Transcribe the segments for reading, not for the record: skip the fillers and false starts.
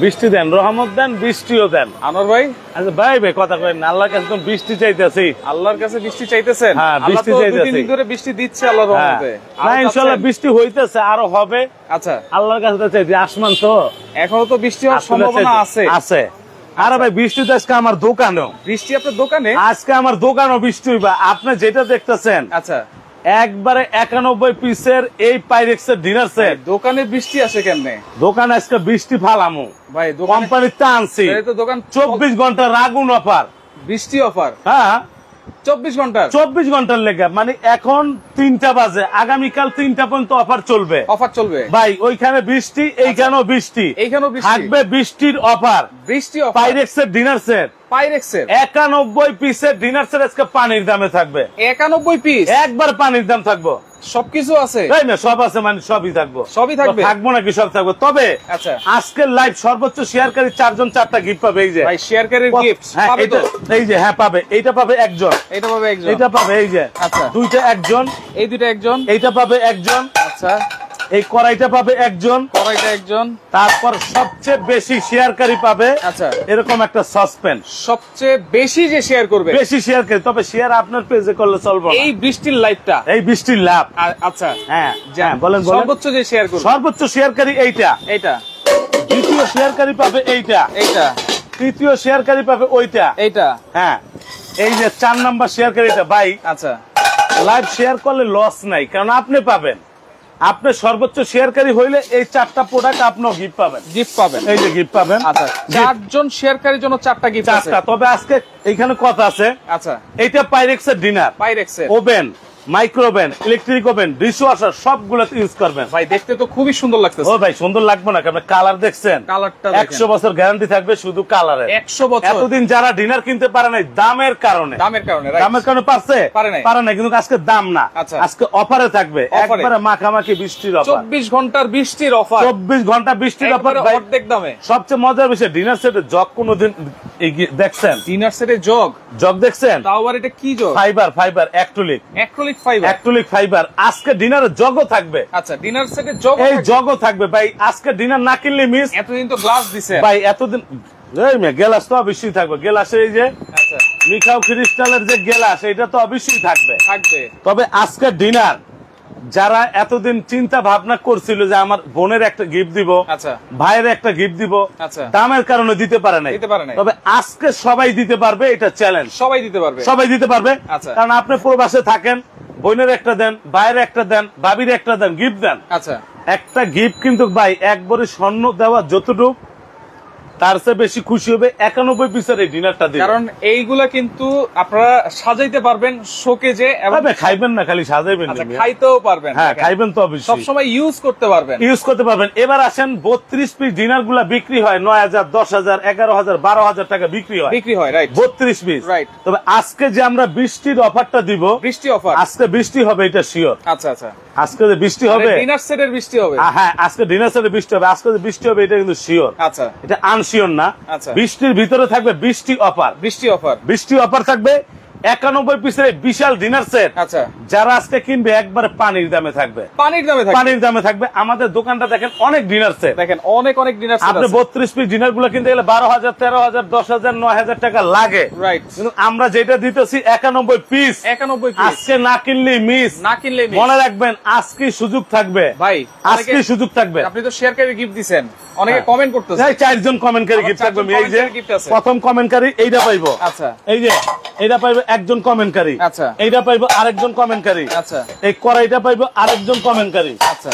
বৃষ্টি দেন, রহমত দেন, বৃষ্টিও দেন। আনোয়ার ভাই, আচ্ছা ভাই কথা করেন, আল্লাহর কাছে তো বৃষ্টি চাইতেছি। আল্লাহর কাছে বৃষ্টি চাইতেছেন? হ্যাঁ, বৃষ্টি চাইতেছি। 2 দিন ধরে বৃষ্টি দিচ্ছে আল্লাহর রহমতে। না ইনশাআল্লাহ বৃষ্টি হইতেছে, আরো হবে। আচ্ছা, আল্লাহর কাছে তো চাইছি, আসমান তো এখনো তো বৃষ্টি হওয়ার সম্ভাবনা আছে। আরে ভাই বৃষ্টি তো আজকে আমার দোকানেও বৃষ্টি, আপনার দোকানে আজকে আমার দোকানেও বৃষ্টি হইবা। আপনি যেটা দেখতেছেন আচ্ছা একবারে 91 পিসের এই পাইরেক্সের ডিনার সেট। দোকানে বৃষ্টি আসে কেমনে? দোকানে আজকে বৃষ্টি ফালামু ভাই, কোম্পানির তা আনছি। দোকান 24 ঘন্টা রাগুন অফার, বৃষ্টি অফার। হ্যাঁ 24 ঘন্টার লেগে, মানে এখন 3টা বাজে, আগামীকাল 3টা পর্যন্ত অফার চলবে ভাই। ওইখানে বৃষ্টি, এইখানেও বৃষ্টি, থাকবে বৃষ্টির অফার। পাইরেক্সের ডিনার সেট, 91 পিসের ডিনার সেট আজকে পানির দামে থাকবে। 91 পিস একবার পানির দাম থাকবো, সবকিছু আছে তাই না? সব আছে, মানে সবই থাকবে, থাকবো নাকি সব থাকবো। তবে আচ্ছা, আজকের লাইভ সর্বোচ্চ শেয়ারকারী 4 জন 4টা গিফট পাবে। এই যে ভাই শেয়ারকারীর গিফট পাবে তো, এই যে হ্যাঁ পাবে। এইটা পাবে একজন, এটা পাবে একজন, এটা পাবে এই যে আচ্ছা দুইটা একজন, এই দুইটা একজন, এইটা পাবে একজন, আচ্ছা এই কড়াইটা পাবে একজন, কড়াইটা একজন। তারপর সবচেয়ে বেশি শেয়ারকারী পাবে আচ্ছা এরকম একটা সসপ্যান। সবচেয়ে বেশি যে শেয়ার করবে, বেশি শেয়ারকারী। তবে শেয়ার আপনার পেজে করলে চলবে এই বৃষ্টির লাইভটা, এই বৃষ্টির লাভ। আচ্ছা হ্যাঁ বলেন, সর্বোচ্চ যে শেয়ার করবে, সর্বোচ্চ শেয়ারকারী এইটা, দ্বিতীয় শেয়ারকারী পাবে এইটা, তৃতীয় শেয়ারকারী পাবে ওইটা, হ্যাঁ এই যে 4 নাম্বার শেয়ারকারী এটা ভাই। আচ্ছা, লাইভ শেয়ার করলে লস নাই, কারণ আপনি পাবেন, আপনি সর্বোচ্চ শেয়ারকারী হইলে এই 4টা প্রোডাক্ট আপনিও গিফট পাবেন। এই যে গিফট পাবেন। আচ্ছা, 4 জন শেয়ারকারীর জন্য 4টা গিফট আছে। তবে আজকে এইখানে কথা আছে। আচ্ছা, এইটা পাইরেক্সের ডিনার, পাইরেক্সের oven, micro oven, electric oven, dishwasher সবগুলো ইউজ করবেন। ভাই দেখতে তো খুবই সুন্দর লাগতেছে। ও ভাই সুন্দর লাগবে না? কারণ কালার দেখছেন, কালারটা 100 বছর গ্যারান্টি থাকবে শুধু কালারে। 100 বছর। এতদিন যারা ডিনার কিনতে পারে নাই দামের কারণে পারে না, কিন্তু আজকে দাম না, আজকে অফারে থাকবে, একবারে মাখামাখি বৃষ্টির অফার, 24 ঘন্টার বৃষ্টির অফার, 24 ঘন্টা বৃষ্টির অফার অর্ধেক দামে। সবচেয়ে মজার বিষয়, ডিনার সেটে জগ কোনদিন দেখছেন? ডিনার সেটে জগ দেখছেন? তাও আবার এটা কি জগ? Fibre acrylic fibre. আজকে ডিনারে জগও থাকবে। আচ্ছা, ডিনার সেটে জগ, এই জগও থাকবে ভাই। আজকে ডিনার না কিনলে মিস। এতদিন তো গ্লাস দিছে ভাই, এতদিন গ্লাস তো অবশ্যই থাকবে। গ্লাসে এই যে মিখাও ক্রিস্টালের যে গ্লাস, এটা তো অবশ্যই থাকবে। তবে আজকে ডিনার যারা এতদিন চিন্তা ভাবনা করছিল যে আমার বোনের একটা গিফট দিব, ভাইয়ের একটা গিফট দিব, দামের কারণে দিতে পারে নাই, তবে আজকে সবাই দিতে পারবে। এটা চ্যালেঞ্জ, সবাই দিতে পারবে। কারণ আপনি প্রবাসে থাকেন, বোনের একটা দেন, ভাইয়ের একটা দেন, ভাবির একটা দেন, গিফট দেন। একটা গিফট কিন্তু ভাই একবারে স্বর্ণ দেওয়া যতটুকু, তার চেয়ে বেশি খুশি হবে 91 পিসের এই ডিনারটা দিয়ে। কারণ এইগুলা কিন্তু আপনারা সাজাইতে পারবেন শোকেজে, এবং খাইবেন না, খালি সাজাইবেন, খাইতেও পারবেন। হ্যাঁ খাইবেন তো অবশ্যই, সব সময় ইউজ করতে পারবেন। এবার আসেন 32 পিস ডিনার গুলা বিক্রি হয় 9000, 10000, 11000, 12000 টাকা বিক্রি হয়, রাইট? 32 piece, right. তবে আজকে যে আমরা বৃষ্টির অফারটা দিব, বৃষ্টি অফার, আজকে বৃষ্টি হবে, এটা শিওর। আচ্ছা, আজকে যে বৃষ্টি হবে, ডিনার সেটের বৃষ্টি হবে। হ্যাঁ, আজকে ডিনার সেটের বৃষ্টি হবে, আজকে যে বৃষ্টি হবে এটা কিন্তু শিওর। আচ্ছা, এটা আনশিওর না। বৃষ্টির ভিতরে থাকবে বৃষ্টি অফার থাকবে 91 পিসের বিশাল ডিনার সেট। আচ্ছা, যারা আজকে কিনবে একবারে পানির দামে থাকবে, আমাদের দোকানটা দেখেন, অনেক ডিনার সেট দেখেন, অনেক ডিনার সেট। আপনি 32 পিস ডিনার গুলো কিনতে গেলে 12000, 13000, 10000, 9000 টাকা লাগে, রাইট? কিন্তু আমরা যেটা দিতেছি 91 পিস। আজকে না কিনলে মিস, মনে রাখবেন আজকে সুযোগ থাকবে ভাই, আজকে সুযোগ থাকবে। আপনি তো শেয়ারকারী গিফট দিবেন, অনেকে কমেন্ট করতেছে, 4 জন কমেন্টকারী গিফট থাকবে। এই যে প্রথম কমেন্টকারী এইটা পাইবো। আচ্ছা, এই যে এইটা পাইবো একজন কমেন্টকারী। আচ্ছা, এইটা পাইবো আরেকজন কমেন্টকারী। আচ্ছা, এই কড়াইটা পাইবো আরেকজন কমেন্টকারী। আচ্ছা,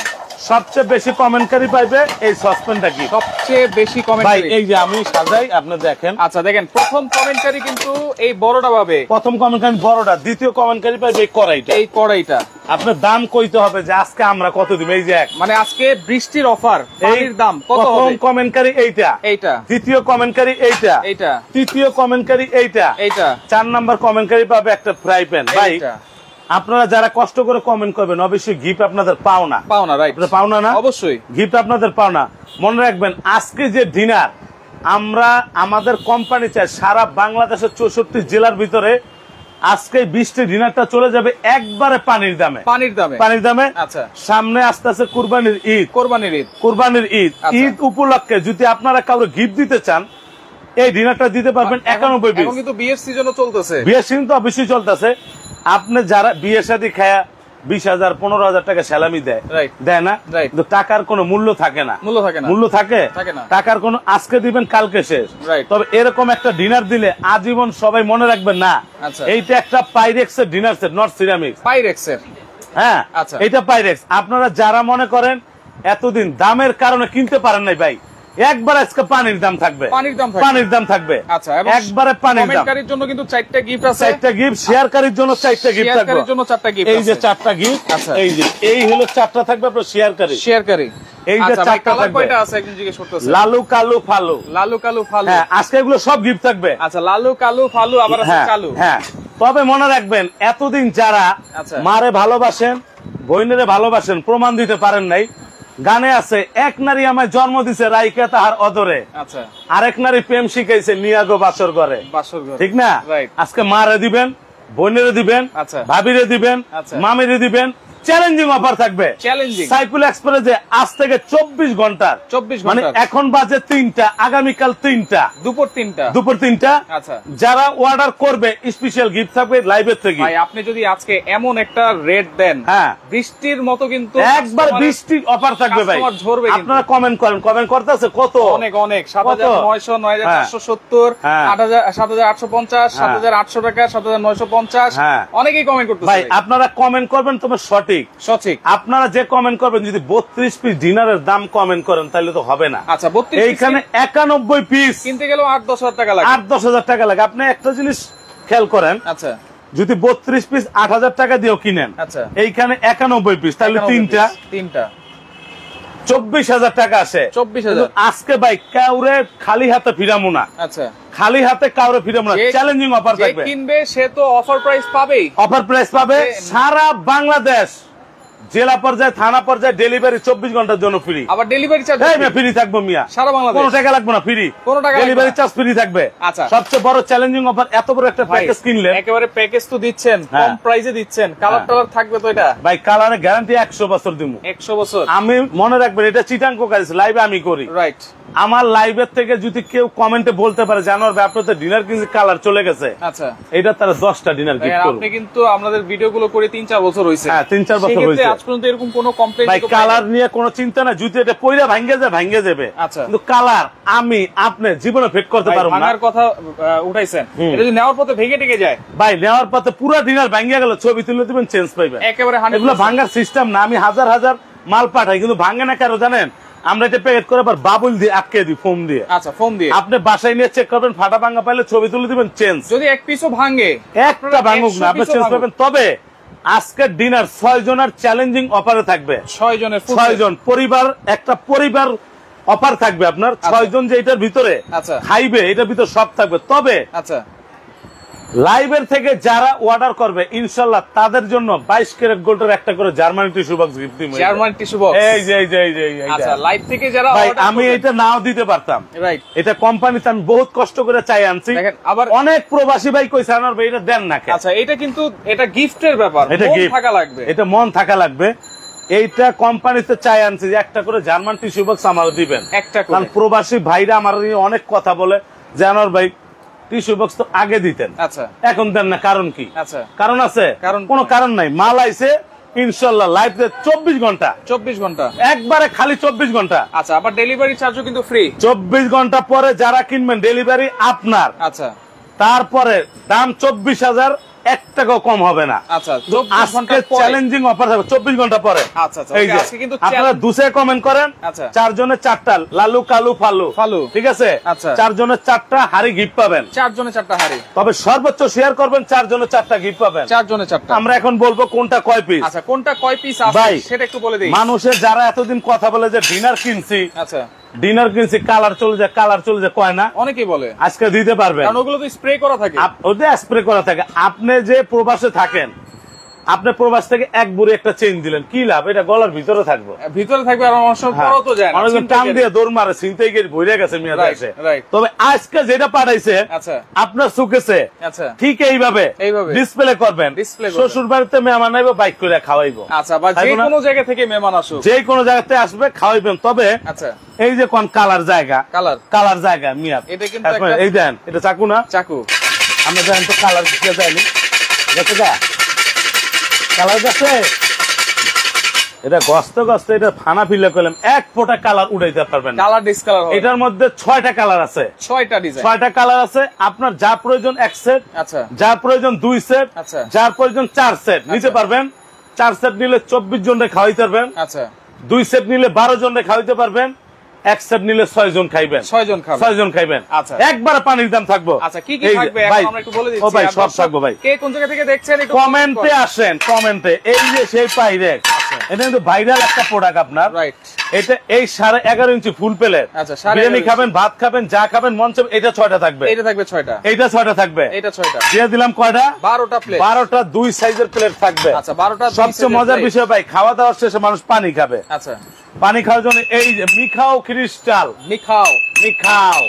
সবচেয়ে বেশি কমেন্টকারী পাইবে এই সসপেনটা। কি সবচেয়ে বেশি কমেন্টকারী? এই যে আমি সাজাই, আপনি দেখেন। আচ্ছা, দেখেন প্রথম কমেন্টকারী কিন্তু এই বড়টা পাবে, প্রথম কমেন্টকারী বড়টা, দ্বিতীয় কমেন্টকারী পাইবে এই কড়াইটা। আপনার দাম কইতে হবে যে আজকে আমরা কত দিব। এই যে মানে আজকে বৃষ্টির অফার, পানির দাম কত হবে? প্রথম কমেন্টকারী এইটা, দ্বিতীয় কমেন্টকারী এইটা, তৃতীয় কমেন্টকারী এইটা, 4 নাম্বার কমেন্টকারী পাবে একটা ফ্রাই প্যান। ভাই আপনারা যারা কষ্ট করে কমেন্ট করবেন অবশ্যই গিফট আপনাদের পাওনা, রাইট? পাওনা না, অবশ্যই গিফট আপনাদের পাওনা। মনে রাখবেন আজকে যে ডিনার আমরা আমাদের কোম্পানি চাই সারা বাংলাদেশের 64 জেলার ভিতরে আজকে 20টি ডিনারটা চলে যাবে একবারে পানির দামে। পানির দামে। আচ্ছা, সামনে আসতে আছে কুরবানির ঈদ। কুরবানির ঈদ ঈদ উপলক্ষে যদি আপনারা কাউকে গিফট দিতে চান, এই ডিনারটা দিতে পারবেন 91 পিস। এখন কিন্তু বিয়ের সিজনও চলতেছে। বিয়ের সিজন তো অবশ্যই চলতেছে। আপনি যারা বিয়ের সাথে খায়া 20,000 15,000 টাকা সালামি দেয় না, কিন্তু টাকার কোনো মূল্য থাকে না। মূল্য থাকে টাকার কোনো, আজকে দিবেন কালকে শেষ। তবে এরকম একটা ডিনার দিলে আজীবন সবাই মনে রাখবেন না এইটা একটা পাইরেক্সের ডিনার সেট, নট সিরামিক্স। হ্যাঁ, এটা পাইরেক্স। আপনারা যারা মনে করেন এতদিন দামের কারণে কিনতে পারেন নাই ভাই, একবার আজকে পানির দাম থাকবে। পানির দাম থাকবে। আচ্ছা, একবারে পানির দাম। কমেন্টকারীর জন্য কিন্তু 4টা গিফট আছে। 4টা গিফট, শেয়ারকারীর জন্য 4টা গিফট থাকবে। শেয়ারকারীর জন্য 4টা গিফট এই যে 4টা গিফট। আচ্ছা, এই হলো 4টা থাকবে আপনার শেয়ারকারী। এই যে 4টা থাকবে। কয়টা আছে একজন জিজ্ঞেস করতেছে? লালু কালু ফালু। হ্যাঁ, আজকে এগুলো সব গিফট থাকবে। আচ্ছা, লালু কালু ফালু, আবার আছে কালু। হ্যাঁ, তবে মনে রাখবেন এতদিন যারা মারে ভালোবাসেন, বইনেরে ভালোবাসেন, প্রমাণ দিতে পারেন নাই। গানে আছে, এক নারী আমায় জন্ম দিছে রাইকা তাহার অদরে, আরেক নারী প্রেম শিখাইছে নিয়াগো বাসর ঘরে। ঠিক না? আজকে মারে দিবেন, বোনেরে দিবেন, ভাবিরে দিবেন, মামিরে দিবেন। চ্যালেঞ্জিং অফার থাকবে সাইকুল এক্সপ্রেসে আজ থেকে 24 ঘন্টা। মানে এখন বাজে 3টা, আগামীকাল 3টা, দুপুর 3টা। যারা অর্ডার করবে স্পেশাল গিফট থাকবে লাইভের থেকে। ভাই, আপনি যদি আজকে এমন একটা রেট দেন, হ্যাঁ, বৃষ্টির মতো কিন্তু একবার বৃষ্টির অফার থাকবে ভাই। আপনারা কমেন্ট করেন, কমেন্ট করতেছে কত? অনেক 7,900, 9,470, 8,000, 7,850, 7,800 টাকা, 7,950। অনেকেই কমেন্ট করতেছে ভাই। আপনারা কমেন্ট করবেন তোমার সঠিক। আপনারা যে কমেন্ট করবেন, যদি 32 পিস ডিনারের দাম কমেন্ট করেন তাহলে তো হবে না। আচ্ছা, 32 এইখানে 91 পিস কিনতে গেলেও 8-10,000 টাকা লাগে। 8-10,000 টাকা লাগে। আপনি একটা জিনিস খেয়াল করেন, আচ্ছা, যদি 32 পিস 8,000 টাকা দিয়েও কিনেন, আচ্ছা, এইখানে 91 পিস, তাহলে তিনটা 24,000 টাকা আসে। 24,000। আজকে ভাই কাউরে খালি হাতে ফিরামু না। আচ্ছা, খালি হাতে কাউরে ফিরামু না। চ্যালেঞ্জিং অফার থাকবে। যে কিনবে সে তো অফার প্রাইস পাবেই। অফার প্রাইস পাবে। সারা বাংলাদেশ, জেলা পর্যায়ে, থানা পর্যায়ে ডেলিভারি 24 ঘন্টার জন্য ফ্রি। আবার ডেলিভারি চার্জ ফ্রি থাকবে মিয়া, সারা বাংলাদেশ। কোনো টাকা লাগবে না, ফ্রি। ডেলিভারি চার্জ ফ্রি থাকবে। আচ্ছা, সবচেয়ে বড় চ্যালেঞ্জিং অফার, এত বড় একটা প্যাকেজ কিনলে একেবারে প্যাকেজ তো দিচ্ছেন, কম প্রাইসে দিচ্ছেন, কালার টালার থাকবে তো এটা ভাই। কালারে গ্যারান্টি 100 বছর দিমু। 100 বছর। আমি মনে রাখবেন, এটা চিটাং কোকারিস লাইভে আমি করি। রাইট। আমার লাইভের থেকে যদি কেউ কমেন্টে বলতে পারে জানোর ব্যাপারে ডিনার কিনছি কালার চলে গেছে, আচ্ছা, এটা তারা 10টা ডিনার গিফট করবে। আপনি কিন্তু আমাদের ভিডিওগুলো করে 3-4 বছর হইছে। হ্যাঁ, 3-4 বছর হইছে। আজ পর্যন্ত এরকম কোনো কমপ্লেইন ভাই, কালার নিয়ে কোনো চিন্তা না। যদি এটা পয়লা ভাঙ্গে যাবে। আচ্ছা, কিন্তু কালার আমি আপনি জীবনে ফিট করতে পারবো না। ভাঙার কথা উঠাইছেন, এটা যদি নেওয়ার পথে ভেঙে টেকে যায় ভাই, নেওয়ার পথে পুরো ডিনার ভাঙ্গে গেল, ছবি তুলে দিবেন, চেঞ্জ পাইবেন একেবারে। এগুলো ভাঙার সিস্টেম না। আমি হাজার হাজার মাল পাঠাই, কিন্তু ভাঙে না কেন জানেন? আমরা এটা প্যাকেট করে আবার বাবুল দিয়ে আটকে দিই, ফোম দিয়ে। আচ্ছা, ফোম দিয়ে আপনি বাসায় নিয়ে চেক করবেন, ফাটা ভাঙা পাইলে ছবি তুলে দিবেন, চেঞ্জ। যদি এক পিসও ভাঙে, একটা ভাঙুক না, আপনি চেঞ্জ পাবেন। তবে আজকের ডিনার 6 জনের চ্যালেঞ্জিং অফারে থাকবে। 6 জন পরিবার, একটা পরিবার অফার থাকবে আপনার। 6 জন যে এটার ভিতরে খাইবে, এটার ভিতরে সব থাকবে। তবে আচ্ছা, লাইভের থেকে যারা অর্ডার করবে ইনশাআল্লাহ তাদের জন্য 22 ক্যারেট গোল্ডের একটা করে জার্মানি টিস্যু বক্স গিফট দিব। জার্মানি টিস্যু বক্স, এই যে আচ্ছা, লাইভ থেকে যারা অর্ডার, আমি এটা নাও দিতে পারতাম। রাইট। এটা কোম্পানিতে আমি বহুত কষ্ট করে চাই আনছি। দেখেন, আবার অনেক প্রবাসী ভাই কইছে আমার ভাই এটা দেন না কেন? আচ্ছা, এটা কিন্তু এটা গিফটের ব্যাপার, মন থাকা লাগবে। এটা মন থাকা লাগবে। এইটা কোম্পানিতে চাই আনছি যে একটা করে জার্মান টিস্যু বক্স আমার দিবেন, একটা করে। কারণ প্রবাসী ভাইরা আমার অনেক কথা বলে যে আমার ভাই টিস্যু বক্স তো আগে দিতেন, আচ্ছা, এখন দেন না, কারণ কি? আচ্ছা, কারণ আছে? কোনো কারণ নাই। মাল আইছে ইনশাআল্লাহ লাইভ 24 ঘন্টা একবারে খালি 24 ঘন্টা। আচ্ছা, আবার ডেলিভারি চার্জও কিন্তু ফ্রি। 24 ঘন্টা পরে যারা কিনবেন ডেলিভারি আপনার। আচ্ছা, তারপরে দাম 24,000, 1 টাকাও কম হবে না। আচ্ছা, আজকে চ্যালেঞ্জিং অফার থাকবে 24 ঘন্টা পরে। আচ্ছা, এই যে আপনারা দুসে কমেন্ট করেন, 4 জনের 4টা লালু কালু ফালু, ঠিক আছে? 4 জনের 4টা হাড়ি গিফট পাবেন। 4 জনের 4টা হাড়ি। তবে সর্বোচ্চ শেয়ার করবেন, 4 জনের 4টা গিফট পাবেন। 4 জনের 4টা। আমরা এখন বলবো কোনটা কয় পিস। আচ্ছা, কোনটা কয় পিস আছে সেটা একটু বলে দেই। মানুষের যারা এতদিন কথা বলে যে ডিনার কিনছি, আচ্ছা, ডিনার কিনছি কালার চলে যায় কয় না, অনেকেই বলে। আজকে দিতে পারবেন, কারণ ওগুলো তো স্প্রে করা থাকে। ওটা স্প্রে করা থাকে। আপনি যে প্রবাসে থাকেন, আপনি প্রবাস থেকে এক বুড়ি একটা চেইন দিলেন, কি লাভ? এটা গলার ভিতরে থাকবে, আর অনেক তো যায় না, অনেকজন টান দিয়ে দৌড় মারে, ছিনতাই গিয়ে বইরে গেছে মিয়া দেশে। তবে আজকে যেটা পাঠাইছে আপনার চোখেছে ঠিক এইভাবে ডিসপ্লে করবেন, শ্বশুর বাড়িতে মেহমান আইবো, বাইক করে খাওয়াইবো। আচ্ছা, বা যে কোনো জায়গা থেকে মেহমান আসুক, যে কোনো জায়গাতে আসবে খাওয়াইবেন। তবে এই যে কোন কালার জায়গা, কালার জায়গা মিয়া, এটা কিন্তু এই দেন, এটা চাকু না, চাকু আমরা জানেন তো কালার দিতে যাইনি, গেছে গা কালার গেছে, এটা গস্ত গস্ত, এটা ফানা ফিলে করলাম, এক ফোঁটা কালার উঠাইতে পারবেন, কালার ডিসকালার হবে। এটার মধ্যে 6টা কালার আছে, 6টা ডিজাইন, 6টা কালার আছে। আপনার যা প্রয়োজন 1 সেট, আচ্ছা, যার প্রয়োজন 2 সেট, আচ্ছা, যার প্রয়োজন 4 সেট নিতে পারবেন। 4 সেট নিলে 24 জনকে খাওয়াইতে পারবেন, আচ্ছা, 2 সেট নিলে 12 জনকে খাওয়াইতে পারবেন, 1 সেট নিলে 6 জন খাইবেন, 6 জন খাইবেন। আচ্ছা, একবার পানির দাম থাকবো। আচ্ছা, কি কি থাকবে এখন আমরা একটু বলে দিচ্ছি। ও ভাই সব থাকবো ভাই, কে কোন জায়গা থেকে দেখছেন একটু কমেন্টে আসেন, কমেন্টে। এই যে সেই পাইরেক্স, এটা কিন্তু ভাইরাল একটা প্রোডাক্ট আপনার, রাইট। এটা এই 11.5 ইঞ্চি ফুল প্লেট, আচ্ছা, বিরিয়ানি খাবেন, ভাত খাবেন, যা খাবেন মন চাবে। এটা 6টা থাকবে, এটা থাকবে 6টা, এইটা 6টা থাকবে, এটা 6টা দিয়ে দিলাম। কয়টা? 12টা প্লেট, 12টা 2 সাইজের প্লেট থাকবে। আচ্ছা, 12টা। সবচেয়ে মজার বিষয় ভাই, খাওয়া দাওয়ার শেষে মানুষ পানি খাবে। আচ্ছা, পানি খাওয়ার জন্য এই যে মিখাও ক্রিস্টাল, মিখাও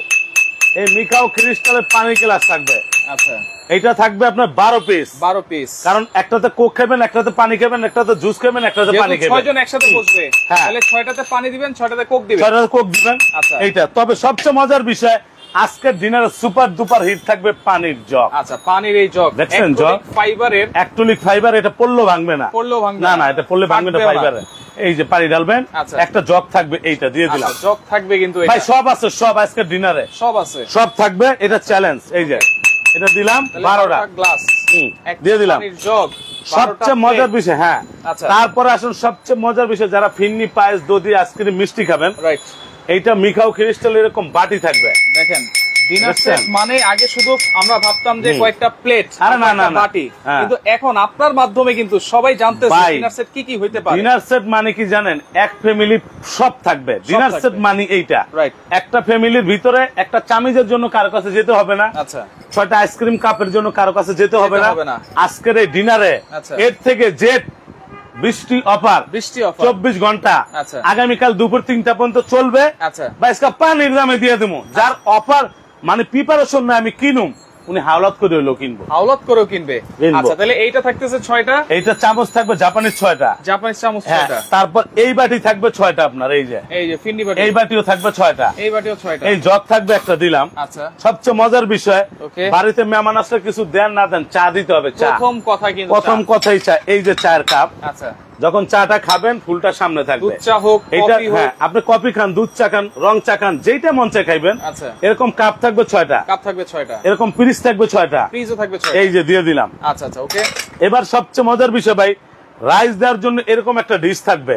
এই মিখাও ক্রিস্টালের পানি গ্লাস থাকবে। আচ্ছা, এইটা থাকবে আপনার 12 পিস, কারণ একটাতে কোক খাবেন, একটাতে পানি খাবেন, একটাতে জুস খাবেন, একটাতে পানি খাবেন। 6 জন একসাথে বসবে, তাহলে 6টাতে পানি দিবেন, 6টাতে কোক দিবেন, 6টাতে কোক দিবেন। আচ্ছা, এইটা। তবে সবচেয়ে মজার বিষয়, আজকের ডিনারে সুপার দুপার হিট থাকবে পানির জগ। আচ্ছা, পানির এই জগ দেখছেন, জগ ফাইবারের, অ্যাক্রিলিক ফাইবার, এটা পড়লেও ভাঙবে না, না, এটা পড়লে ভাঙবে না, ফাইবারের। এই যে পানি ঢালবেন, একটা জগ থাকবে, এইটা দিয়ে দিলাম। জগ থাকবে কিন্তু ভাই সব আছে, সব আজকের ডিনারে সব আছে, সব থাকবে। এটা চ্যালেঞ্জ। এই যে এটা দিলাম 12টা গ্লাস দিয়ে দিলাম, জগ। সবচেয়ে মজার বিষয়, হ্যাঁ, তারপরে আসুন সবচেয়ে মজার বিষয়, যারা ফিন্নি, পায়েস, দধি, আইসক্রিম, মিষ্টি খাবেন, রাইট, এইটা মিখাও ক্রিস্টাল এরকম বাটি থাকবে। দেখেন, ডিনার সেট মানে আগে শুধু আমরা ভাবতাম যে কয়েকটা প্লেট, আরে না না বাটি, কিন্তু এখন আপনার মাধ্যমে কিন্তু সবাই জানতেছে ডিনার সেট কি কি হইতে পারে। ডিনার সেট মানে কি জানেন? এক ফ্যামিলি সব থাকবে। ডিনার সেট মানে এইটা, রাইট। একটা ফ্যামিলির ভিতরে একটা চামিজের জন্য কারো কাছে যেতে হবে না, আচ্ছা, 6টা আইসক্রিম কাপের জন্য কারো কাছে যেতে হবে না। আজকের এই ডিনারে এর থেকে জেড বৃষ্টি অফার 24 ঘন্টা, আগামীকাল দুপুর 3টা পর্যন্ত চলবে। আচ্ছা, পানির দামে দিয়ে দেবো। যার অফার মানে প্রিপারেশন না, আমি কিনুম, উনি হাওলাত করে হলো কিনবো, হাওলাত করেও কিনবে। আচ্ছা, তাহলে এইটা থাকতেছে 6টা, এইটা চামচ থাকবে জাপানিজ 6টা, জাপানিজ চামচ 6টা। তারপর এই বাটি থাকবে 6টা আপনার, এই যে ফিন্নি বাটি, এই বাটিও থাকবে 6টা, এই বাটিও 6টা, এই জগ থাকবে একটা, দিলাম। আচ্ছা, সবচেয়ে মজার বিষয়, বাড়িতে মেহমান আসলে কিছু দেন না দেন, চা দিতে হবে। চা প্রথম কথাই চা। এই যে চায়ের কাপ, আচ্ছা, যখন চাটা খাবেন ফুলটা সামনে থাকবে, দুধ চা হোক, হ্যাঁ, আপনি কফি খান, দুধ চা খান, রং চা খান, যেইটা মন চায় খাইবেন। আচ্ছা, এরকম কাপ থাকবে 6টা, এরকম পিরিচ থাকবে 6টা, এই যে দিয়ে দিলাম। আচ্ছা, ওকে। এবার সবচেয়ে মজার বিষয় ভাই, রাইস দেওয়ার জন্য এরকম একটা ডিশ থাকবে,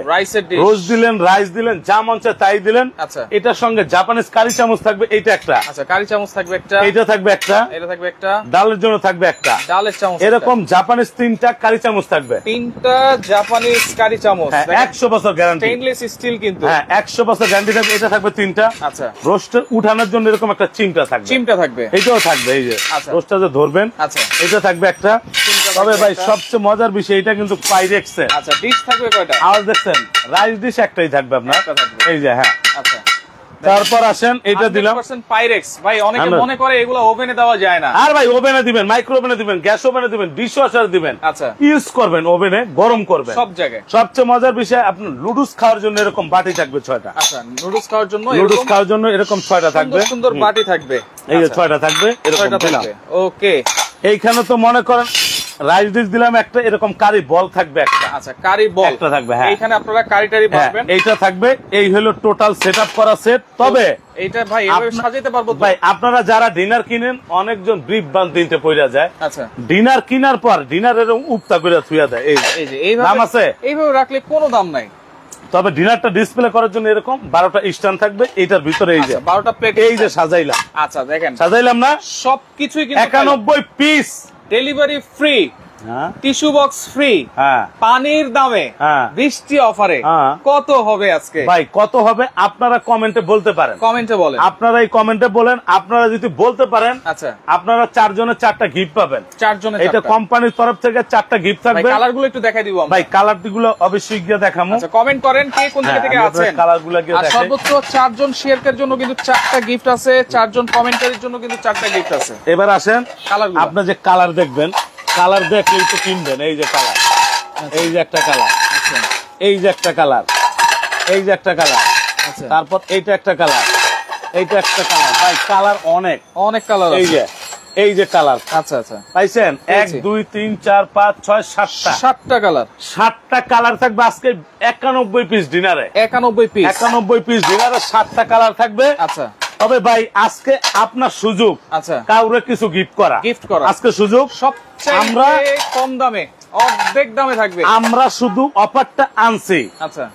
রোজ দিলেন, রাইস দিলেন, যা মন চায় তাই দিলেন। আচ্ছা, এটার সঙ্গে জাপানিজ কারি চামচ থাকবে, এইটা একটা, আচ্ছা, কারি চামচ থাকবে একটা, এইটা থাকবে একটা, এটা থাকবে একটা, ডালের জন্য থাকবে একটা, ডালের চামচ, এরকম জাপানিজ 3টা কারি চামচ থাকবে, 3টা জাপানিজ কারি চামচ, 100 বছর গ্যারান্টি, স্টেইনলেস স্টিল কিন্তু, হ্যাঁ, 100 বছর গ্যারান্টি থাকবে। এটা থাকবে 3টা। আচ্ছা, রোস্টার উঠানোর জন্য এরকম একটা চিমটা থাকবে, এইটাও থাকবে, এই যে রোস্টার যে ধরবেন, আচ্ছা, এটা থাকবে একটা। তবে ভাই সবচেয়ে মজার বিষয়, এটা কিন্তু পাইরেক্সের। আচ্ছা, ডিশ থাকবে কয়টা? আওয়াজ দেখছেন, রাইস ডিশ একটাই থাকবে আপনার, এই যে, হ্যাঁ। আচ্ছা, তারপর আসেন, এটা দিলাম পাইরেক্স। ভাই অনেকে মনে করে এগুলো ওভেনে দেওয়া যায় না, আর ভাই ওভেনে দিবেন, মাইক্রো ওভেনে দিবেন, গ্যাস ওভেনে দিবেন, ডিশ ওয়াশার দিবেন, আচ্ছা, ইউজ করবেন, ওভেনে গরম করবেন সব জায়গায়। সবচেয়ে মজার বিষয়, আপনার নুডলস খাওয়ার জন্য এরকম বাটি থাকবে 6টা। আচ্ছা, নুডলস খাওয়ার জন্য এরকম 6টা থাকবে, সুন্দর বাটি থাকবে, এই যে 6টা থাকবে, এরকম দিলাম। ওকে, এইখানে তো মনে করেন রাইস ডিশ দিলাম একটা, এরকম কারি বল থাকবে একটা, আচ্ছা, কারি বল একটা থাকবে, হ্যাঁ, এইখানে আপনারা কারি টারি পাবেন, এইটা থাকবে। এই হলো টোটাল সেটআপ করা সেট। তবে এইটা ভাই এভাবে সাজাইতে পারবো ভাই। আপনারা যারা ডিনার কিনেন, অনেকজন ব্রিফ বান দিতে পয়রা যায়। আচ্ছা, ডিনার কিনার পর ডিনার এরকম উপতা করে থুইয়া দেয়, এই যে এইভাবে দাম আছে, এইভাবে রাখলে কোনো দাম নাই। তবে ডিনারটা ডিসপ্লে করার জন্য এরকম 12টা স্ট্যান্ড থাকবে, এইটার ভিতরে এই যে 12টা প্লেট, এই যে সাজাইলাম। আচ্ছা, দেখেন সাজাইলাম না, সবকিছুই কিন্তু 91 piece, delivery free, tissue box free, পানির দামে, বৃষ্টি অফারে কত হবে আজকে ভাই? কত হবে আপনারা কমেন্টে বলতে পারেন, কমেন্টে বলেন, আপনারা এই কমেন্টে বলেন। আপনারা যদি বলতে পারেন, আচ্ছা, আপনারা 4 জনের 4টা গিফট পাবেন। 4 জনের এটা কোম্পানির তরফ থেকে 4টা গিফট থাকবে। কালার গুলো একটু দেখাই দিব ভাই, কালার গুলো অবশ্যই গিয়ে দেখাবো। আচ্ছা, কমেন্ট করেন কে কোন জায়গা থেকে আছেন, কালার গুলো গিয়ে দেখাই। সর্বোচ্চ 4 জন শেয়ারকার জন্য কিন্তু 4টা গিফট আছে, 4 জন কমেন্টারির জন্য কিন্তু 4টা গিফট আছে। এবার আসেন, আপনি যে কালার দেখবেন, কালার দেখলেই তো কিনবেন। এই যে কালার, এই যে একটা কালার, এই যে একটা কালার, এই যে একটা কালার, তারপর এইটা একটা কালার, এইটা একটা কালার। ভাই কালার অনেক অনেক কালার। এই যে কালার, আচ্ছা আচ্ছা, পাইছেন? 1 2 3 4 5 6 7টা কালার, 7টা কালার থাকবে আজকে 91 পিস ডিনারে। 91 পিস ডিনারে 7টা কালার থাকবে। আচ্ছা, তবে ভাই আজকে আপনার সুযোগ, আচ্ছা, কাউরে কিছু গিফট করা আজকে সুযোগ। সবচেয়ে আমরা কম দামে, অর্ধেক দামে থাকবে। আমরা শুধু অফারটা আনছি, আচ্ছা,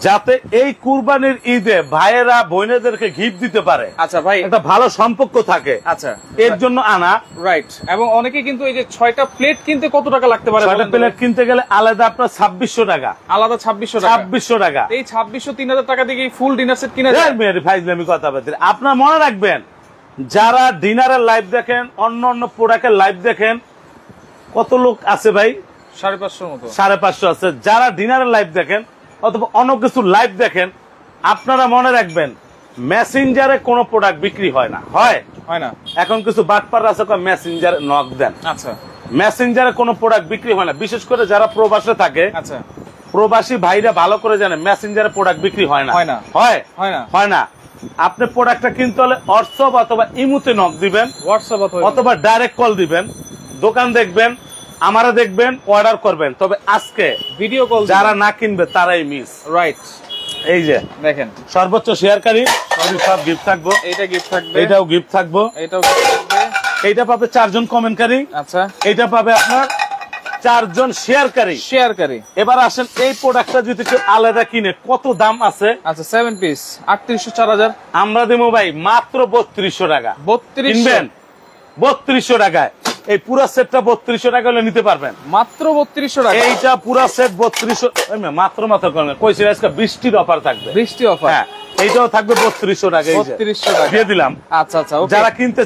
যাতে এই কুরবানির ঈদে ভাইয়েরা বোনেদেরকে গিফট দিতে পারে। আচ্ছা ভাই, একটা ভালো সম্পর্ক থাকে। আচ্ছা, এর জন্য আনা। রাইট। এবং অনেকে কিন্তু এই যে 6টা প্লেট কিনতে কত টাকা লাগতে পারে? 6টা প্লেট কিনতে গেলে আলাদা আপনার 2600 টাকা, আলাদা 2600 টাকা। এই 2600-3000 টাকা দিয়ে ফুল ডিনার সেট কিনা যায়। আমি কথা বলছি, আপনার মনে রাখবেন, যারা ডিনারের লাইভ দেখেন, অন্য অন্য প্রোডাক্টের লাইভ দেখেন, কত লোক আছে ভাই? 550 মতো, 550 আছে। যারা ডিনারের লাইভ দেখেন অথবা অন্য কিছু লাইভ দেখেন, আপনারা মনে রাখবেন, মেসেঞ্জারে কোনো প্রোডাক্ট বিক্রি হয় না, হয় না। এখন কিছু বাটপার আছে মেসেঞ্জারে নক দেন। আচ্ছা, মেসেঞ্জারে কোনো প্রোডাক্ট বিক্রি হয় না। বিশেষ করে যারা প্রবাসে থাকে, আচ্ছা, প্রবাসী ভাইরা ভালো করে জানে মেসেঞ্জারে প্রোডাক্ট বিক্রি হয় না, হয় না। আপনি প্রোডাক্টটা কিনতে হলে হোয়াটসঅ্যাপ অথবা ইমুতে নক দিবেন, হোয়াটসঅ্যাপ অথবা ডাইরেক্ট কল দিবেন, দোকান দেখবেন, আমারা দেখবেন, অর্ডার করবেন। তবে আজকে ভিডিও কল যারা না কিনবে তারাই মিস। রাইট। এই যে দেখেন, সর্বোচ্চ শেয়ারকারী সব গিফট থাকবো। এটা গিফট থাকবে, এটাও গিফট থাকবো, এটাও গিফট থাকবে। এইটা পাবে 4 জন কমেন্টকারী। আচ্ছা, এইটা পাবে আপনার 4 জন শেয়ারকারী। এবার আসেন, এই প্রোডাক্টটা যদি কেউ আলাদা কিনে কত দাম আছে? আচ্ছা, 7 পিস 3800 4000। আমরা দেবো ভাই মাত্র 3200 টাকা। 3200 টাকায় এই পুরো সেটটা 3200 টাকা হলে নিতে পারবেন, মাত্র 3200 টাকা। এইটা পুরো সেট 3200 মাত্র করেন। কইছি আজকে বৃষ্টির অফার থাকবে, বৃষ্টি অফার। হ্যাঁ, এইটাও থাকবে 3200 টাকা। 3200 টাকা দিয়ে দিলাম। আচ্ছা আচ্ছা, যারা কিনতে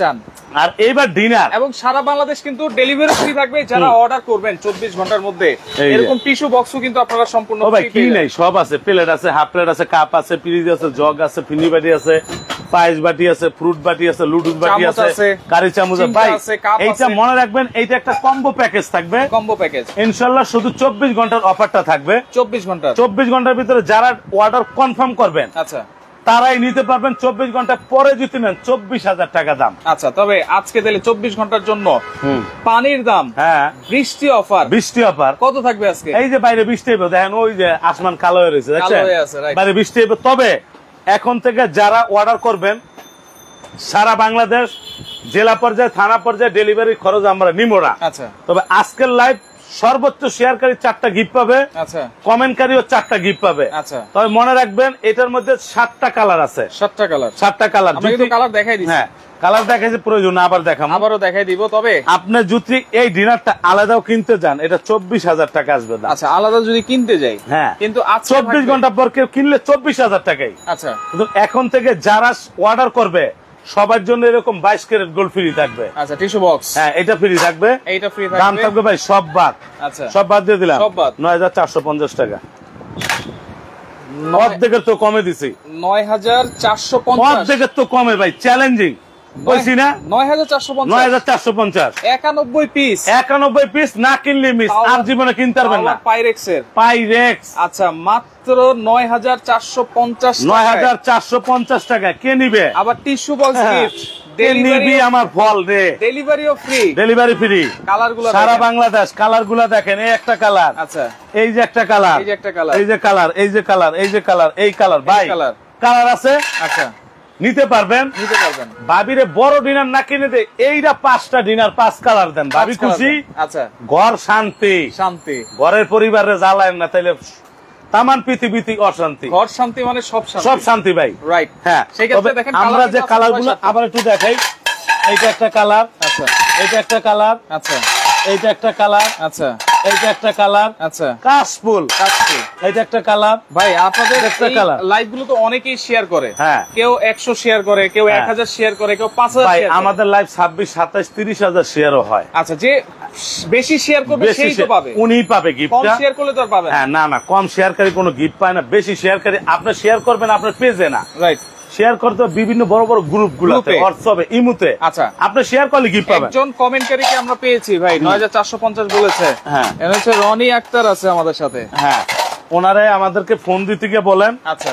চান। আর এইবার ডিনার এবং সারা বাংলাদেশ কিন্তু ডেলিভারি ফ্রি থাকবে যারা অর্ডার করবেন 24 ঘন্টার মধ্যে। এরকম টিস্যু বক্সও কিন্তু আপনারা সম্পূর্ণ ফ্রি পেয়ে যাবেন। সব আছে, প্লেট আছে, হাফ প্লেট আছে, কাপ আছে, ফ্রিজ আছে, জগ আছে, ফিনি বাটি আছে, পায়েস বাটি আছে, ফ্রুট বাটি আছে, লুডুস বাটি আছে, কারি চামচ আছে। ভাই এইটা মনে রাখবেন, এইটা একটা কম্বো প্যাকেজ থাকবে, কম্বো প্যাকেজ। ইনশাআল্লাহ শুধু 24 ঘন্টার অফারটা থাকবে। 24 ঘন্টার ভিতরে যারা অর্ডার কনফার্ম করবেন, আচ্ছা, তারাই নিতে পারবেন। 24 ঘন্টা পরে যদি নেন 24000 টাকা দাম। আচ্ছা, তবে আজকে দিলে 24 ঘন্টার জন্য পানির দাম, হ্যাঁ, বৃষ্টি অফার কত থাকবে আজকে? এই যে বাইরে বৃষ্টি হবে, দেখেন ওই যে আসমান কালো হয়ে রয়েছে, বাইরে বৃষ্টি হবে। তবে এখন থেকে যারা অর্ডার করবেন, সারা বাংলাদেশ জেলা পর্যায়ে, থানা পর্যায়ে ডেলিভারি খরচ আমরা নিব না। আচ্ছা, তবে আজকের লাইভ সর্বোচ্চ শেয়ারকারী 4টা গিফট পাবে, আচ্ছা, কমেন্টকারীও 4টা গিফট পাবে। আচ্ছা, তবে মনে রাখবেন, এটার মধ্যে 7টা কালার আছে। 7টা কালার। আমি কিন্তু কালার দেখাই দিচ্ছি। হ্যাঁ, কালার দেখাইছে, প্রয়োজন আবার দেখাবো, আবারও দেখাই দিব। তবে আপনি যদি এই ডিনারটা আলাদাও কিনতে যান, এটা 24000 টাকা আসবে। আচ্ছা, আলাদা যদি কিনতে যাই, হ্যাঁ, কিন্তু 24 ঘন্টা পর কেউ কিনলে 24000 টাকাই। আচ্ছা, কিন্তু এখন থেকে যারা অর্ডার করবে সবার জন্য এরকম 22 ক্যারেট গোল্ড ফ্রি থাকবে। আচ্ছা, টিস্যু বক্স, হ্যাঁ, এটা ফ্রি থাকবে, এইটা ফ্রি থাকবে। দাম থাকবে ভাই সব বাদ। আচ্ছা, সব বাদ দিয়ে দিলাম, 9450 টাকা। অর্ধেকের তো কমে দিছি, 9450। অর্ধেকের তো কমে ভাই, চ্যালেঞ্জিং কইছি না? 9450 91 পিস না কিনলে মিস, আর জীবনে কিনতে পারবেন না। পাইরেক্স। আচ্ছা, মাত্র 9450 টাকা। কে নিবে? আবার টিস্যু বক্স গিফট, ডেলিভারি আমার ফল রে, ডেলিভারিও ফ্রি, ডেলিভারি ফ্রি। কালারগুলো সারা বাংলাদেশ, কালারগুলো দেখেন। এই একটা কালার, আচ্ছা, এই যে একটা কালার, এই যে একটা কালার, এই যে কালার, এই যে কালার, এই যে কালার, এই কালার। ভাই কালার আছে। আচ্ছা, নিতে পারবেন। ভাবিরে বড় ডিনার না কিনে দে, এইটা 5টা ডিনার 5 কালার দেন, ভাবি খুশি। আচ্ছা, ঘর শান্তি, ঘরের পরিবারে জ্বালায় না, তাইলে তামান পৃথিবীতে অশান্তি। ঘর শান্তি মানে সব শান্তি ভাই। রাইট। হ্যাঁ, আমরা যে কালার গুলো আবার একটু দেখাই। এইটা একটা কালার, আচ্ছা, এইটা একটা কালার, আচ্ছা, এইটা একটা কালার, আচ্ছা এইটা একটা কালার, আচ্ছা কাশফুল, এইটা একটা কালার। ভাই আপনাদের একটা কালার লাইভ গুলো তো অনেকেই শেয়ার করে, হ্যাঁ কেউ 100 শেয়ার করে, কেউ 1000 শেয়ার করে, কেউ 5000 ভাই শেয়ার করে। আমাদের লাইভ 26, 27, 30,000 শেয়ারও হয়। আচ্ছা, যে বেশি শেয়ার করবে বেশি সেই তো পাবে, উনিই পাবে কম গিফটটা। শেয়ার করলে তো আর পাবে না। হ্যাঁ না না, কম শেয়ারকারী কোনো গিফট পায় না, বেশি শেয়ারকারী। আপনি শেয়ার করবেন আপনার পেজে না, রাইট, শেয়ার করতে হবে বিভিন্ন বড় বড় গ্রুপগুলোতে, হোয়াটসঅ্যাপে, ইমোতে। আচ্ছা, আপনি শেয়ার করলে গিফট পাবেন। একজন কমেন্টকারীকে আমরা পেয়েছি ভাই 9450 বলেছে। হ্যাঁ, এর হচ্ছে রনি আক্তার আছে আমাদের সাথে। হ্যাঁ, ওনারে আমাদেরকে ফোন দিতে গিয়ে বলেন, আচ্ছা,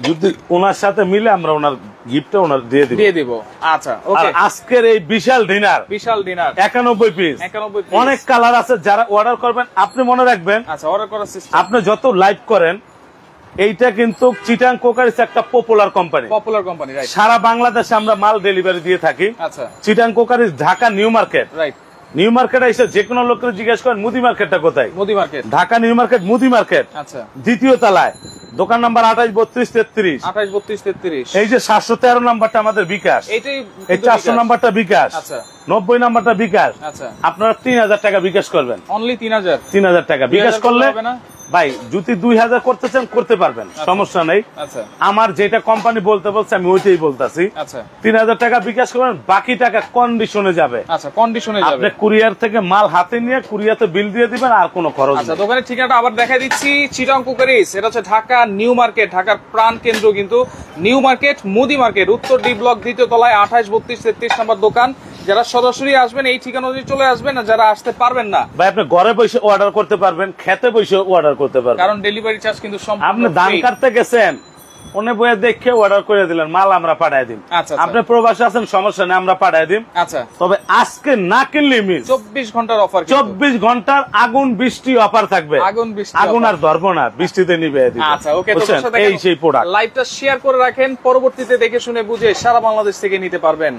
যদি ওনার সাথে মিলে আমরা ওনার গিফটটা ওনার দিয়ে দিব। আচ্ছা, ওকে। আজকের এই বিশাল ডিনার 91 পিস, 91 পিস, অনেক কালার আছে। যারা অর্ডার করবেন আপনি মনে রাখবেন, আচ্ছা, অর্ডার করার সিস্টেম, আপনি যত লাইভ করেন, এইটা কিন্তু চিটাং কোকারিস একটা পপুলার কোম্পানি, রাইট। সারা বাংলাদেশে আমরা মাল ডেলিভারি দিয়ে থাকি। আচ্ছা, চিটাং কোকারিস, Dhaka new market, right. New মার্কেটে এসে যে কোনো লোকের জিজ্ঞেস করেন মুদি মার্কেটটা কোথায়, মুদি মার্কেট, ঢাকা নিউ মার্কেট মুদি মার্কেট, আচ্ছা, দ্বিতীয় তলায়, দোকান নাম্বার 28, 32, 33। 28, 32, 33। এই যে 713 নাম্বারটা আমাদের বিকাশ, এইটাই এই 400 নাম্বারটা বিকাশ, আচ্ছা, 90 নাম্বারটা বিকাশ। আচ্ছা, আপনারা 3000 টাকা বিকাশ করবেন, অনলি 3000 টাকা বিকাশ করলে হবে না ভাই, যদি 2000 করতে চান করতে পারবেন, সমস্যা নেই। আচ্ছা, আমার যেটা কোম্পানি বলতে বলছে আমি ওইটাই বলতাছি। আচ্ছা, 3000 টাকা বিকাশ করবেন, বাকি টাকা কন্ডিশনে যাবে। আচ্ছা, কন্ডিশনে যাবে। আপনি কুরিয়ার থেকে মাল হাতে নিয়ে কুরিয়াতে বিল দিয়ে দিবেন, আর কোনো খরচ আচ্ছা, নেই। দোকানের ঠিকানাটা আবার দেখাই দিচ্ছি, চিটাং কুকারিস, এটা হচ্ছে ঢাকা নিউ মার্কেট, ঢাকার প্রাণ কেন্দ্র কিন্তু নিউ মার্কেট, মুদি মার্কেট, উত্তর ডি ব্লক, দ্বিতীয় তলায়, 28, 32, 33 নম্বর দোকান। যারা সরাসরি আসবেন এই ঠিকানা অনুযায়ী চলে আসবেন, আর যারা আসতে পারবেন না ভাই আপনি ঘরে বসে অর্ডার করতে পারবেন, খেতে বসে অর্ডার করতে পারবেন, কারণ ডেলিভারি চার্জ কিন্তু সম্পূর্ণ আপনি ধান free। কাটতে গেছেন, ওনে বইয়ে দেখে অর্ডার করে দিলেন, মাল আমরা পাঠাই দিন। আচ্ছা, আপনি প্রবাসে আছেন, সমস্যা নেই, আমরা পাঠাই দিন। আচ্ছা, তবে আজকে না কিনলে মিস 24 ঘন্টার অফার, 24 ঘন্টার আগুন বৃষ্টি অফার থাকবে। আগুন আর ধরবো না, বৃষ্টিতে নিবে দিবে। আচ্ছা, ওকে। এই সেই প্রোডাক্ট, লাইভটা শেয়ার করে রাখেন, পরবর্তীতে দেখে শুনে বুঝে সারা বাংলাদেশ থেকে নিতে পারবেন।